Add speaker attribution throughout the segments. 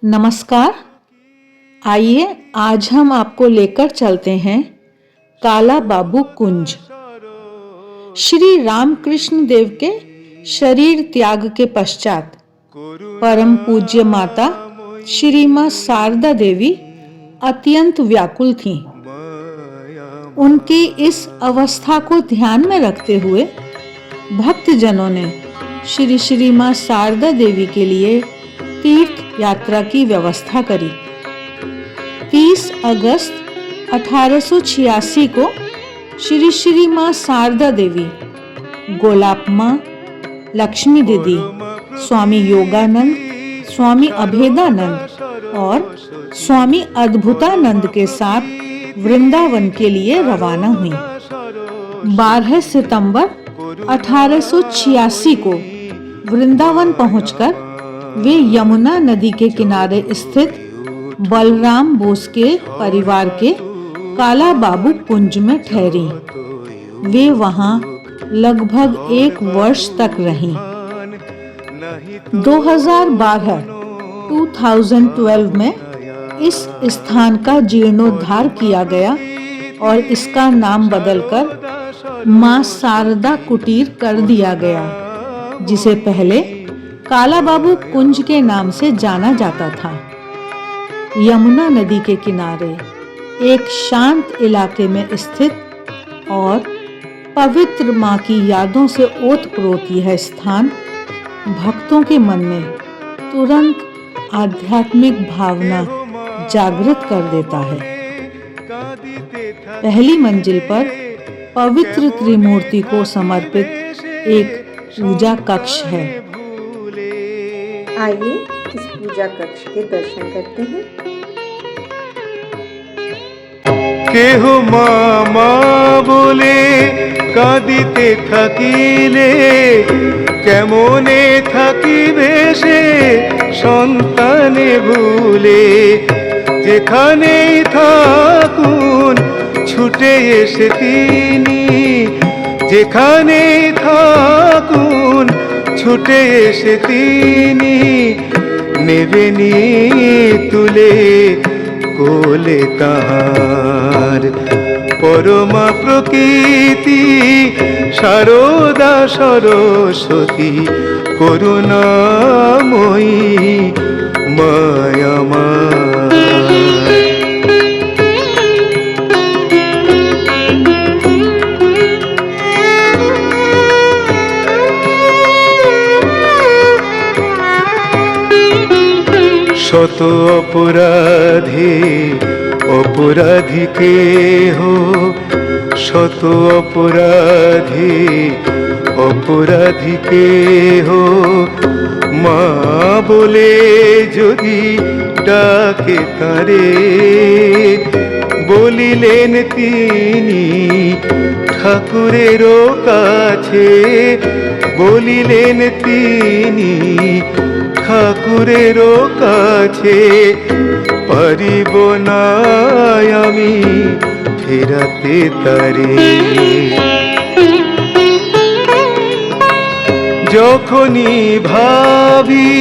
Speaker 1: नमस्कार। आइए आज हम आपको लेकर चलते हैं काला बाबू कुंज। श्री रामकृष्ण देव के शरीर त्याग के पश्चात परम पूज्य माता श्री मां शारदा देवी अत्यंत व्याकुल थीं। उनकी इस अवस्था को ध्यान में रखते हुए भक्तजनों ने श्री श्री मां शारदा देवी के लिए तीर्थ यात्रा की व्यवस्था करी। 30 अगस्त 1886 को श्री श्री मां शारदा देवी, गोलाप मां, लक्ष्मी दीदी, स्वामी योगानंद, स्वामी अभेदानंद और स्वामी अद्भुतानंद के साथ वृंदावन के लिए रवाना हुई। 12 सितंबर 1886 को वृंदावन पहुंचकर वे यमुना नदी के किनारे स्थित बलराम बोस के परिवार के काला बाबू कुंज में ठहरी। वे वहां लगभग 1 वर्ष तक रहीं। 2012 में इस स्थान का जीर्णोद्धार किया गया और इसका नाम बदलकर मां शारदा कुटीर कर दिया गया, जिसे पहले काला बाबू कुंज के नाम से जाना जाता था। यमुना नदी के किनारे एक शांत इलाके में स्थित और पवित्र मां की यादों से ओतप्रोत यह स्थान भक्तों के मन में तुरंत आध्यात्मिक भावना जागृत कर देता है। पहली मंजिल पर पवित्र त्रिमूर्ति को समर्पित एक पूजा कक्ष है।
Speaker 2: आइए इस पूजा कक्ष के दर्शन करते हैं।
Speaker 3: केहो मामा बोले काঁদিতে থাকিলে কেমনে থাকিবে সে সন্তানে ভুলে, যেখানেই থাকুন ছুটে এসে তিনি, যেখানেই থাকুন ছুটে এসে তিনি নেবেনি তুলে কোলে তাহার পরমা প্রকৃতি শারদা সরস্বতী করুণাময়ী মায়াময়। শত অপরাধী অপরাধীকে হো, শত অপরাধী অপরাধীকে হো মা বলে যদি ডাকে তারে, বলিলেন তিনি ঠাকুরেরও কাছে, বলিলেন তিনি ঠাকুরেরও কাছে, পারিব না আমি ফেরাতে তারে। যখনই ভাবি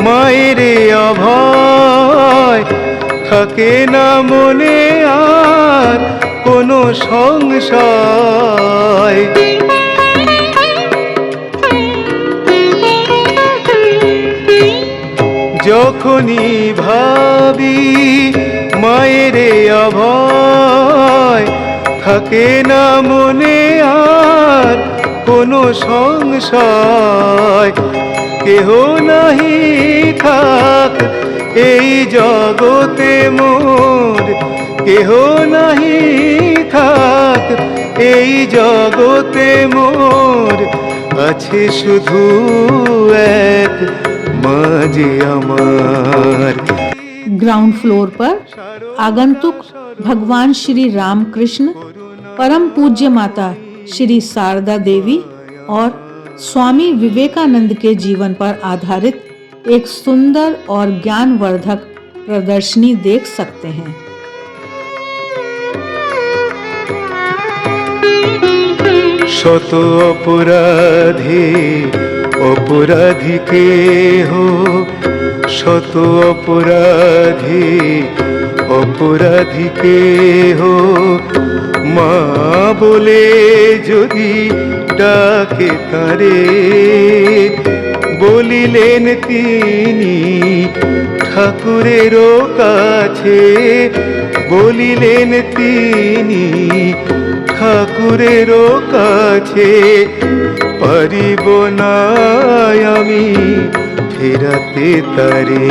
Speaker 3: মায়ের অভয়, থাকে না মনে আর কোনো সংশয়। যখনই ভাবি মায়ের অভয়, থাকে না মনে আর কোনো সংশয়। কেহ নাহি থাক এই জগতে মোর, কেহ নাহি থাক এই জগতে মোর, আছে শুধু এক माजे अमर।
Speaker 1: ग्राउंड फ्लोर पर आगंतुक भगवान श्री रामकृष्ण, परम पूज्य माता श्री शारदा देवी और स्वामी विवेकानंद के जीवन पर आधारित एक सुंदर और ज्ञानवर्धक प्रदर्शनी देख सकते हैं।
Speaker 3: শত অপরাধী অপরাধীকে হো, শত অপরাধী অপরাধীকে মা বলে যদি ডাকে তারে, বলিলেন তিনি ঠাকুরেরও কাছে, বলিলেন তিনি ঠাকুরেরও কাছে, পারিব না আমি ফেরাতে তারে।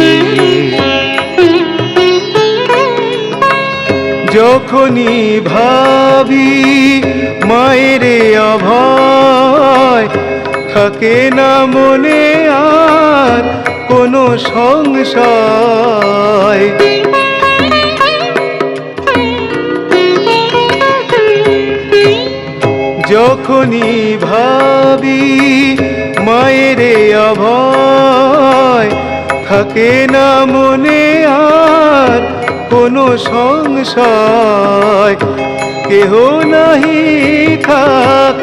Speaker 3: যখনই ভাবি মায়ের অভয়, থাকে না মনে আর কোনো সংশয়। যখনই ভাবি মায়ের অভয়, থাকে না মনে আর কোনো সংশয়। কেহ নাহি থাক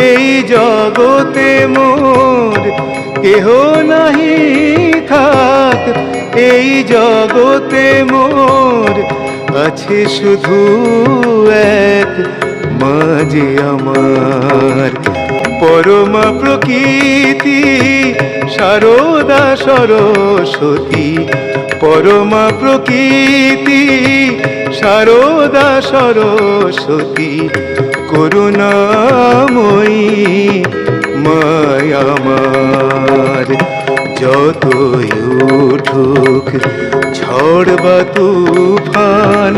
Speaker 3: এই জগতে মোর, কেহ নাহি থাক এই জগতে মোর, আছে শুধু এক মাঝে আমার পরমা প্রকৃতি সারদা সরস্বতী, পরমা প্রকৃতি সারদা সরস্বতী, করুণাময়ী মায় আমার। যতই উঠুক ঝড় বা তুফান,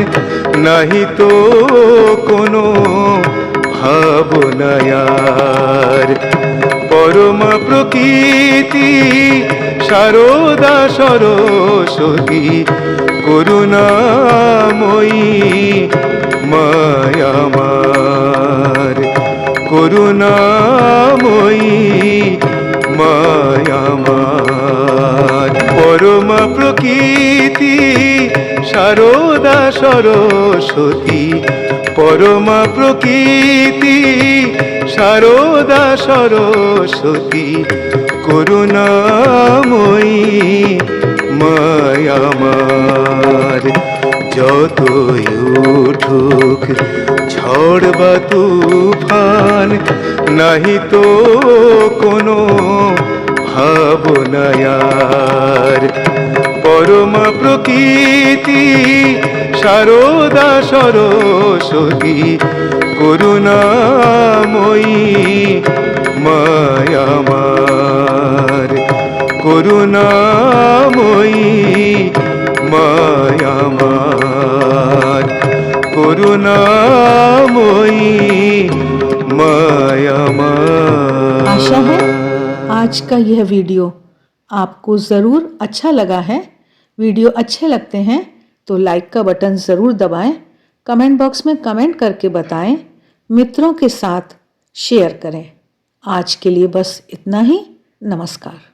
Speaker 3: নাহি তো কোনো ভাবনায়ার, পরমা প্রকৃতি সারদা সরস্বতী, করুণাময়ী মায় আমার, করুণাময়ী মায় আমার। পরমা প্রকৃতি সারদা সরস্বতী, পরমা প্রকৃতি সারদা সরস্বতী, করুণাময়ী মায় আমার। যতই উঠুক ঝড় বা তুফান, নাহি তো কোনো ভাবনায়ার, পরমা প্রকৃতি সারদা সরস্বতী, করুণাময়ী মায় আমার, করুণাময়ী মায় আমার, করুণामयी माय আমার।
Speaker 1: आशा है आज का यह वीडियो आपको ज़रूर अच्छा लगा है। वीडियो अच्छे लगते हैं तो लाइक का बटन ज़रूर दबाएं, कमेंट बॉक्स में कमेंट करके बताएं, मित्रों के साथ शेयर करें। आज के लिए बस इतना ही। नमस्कार।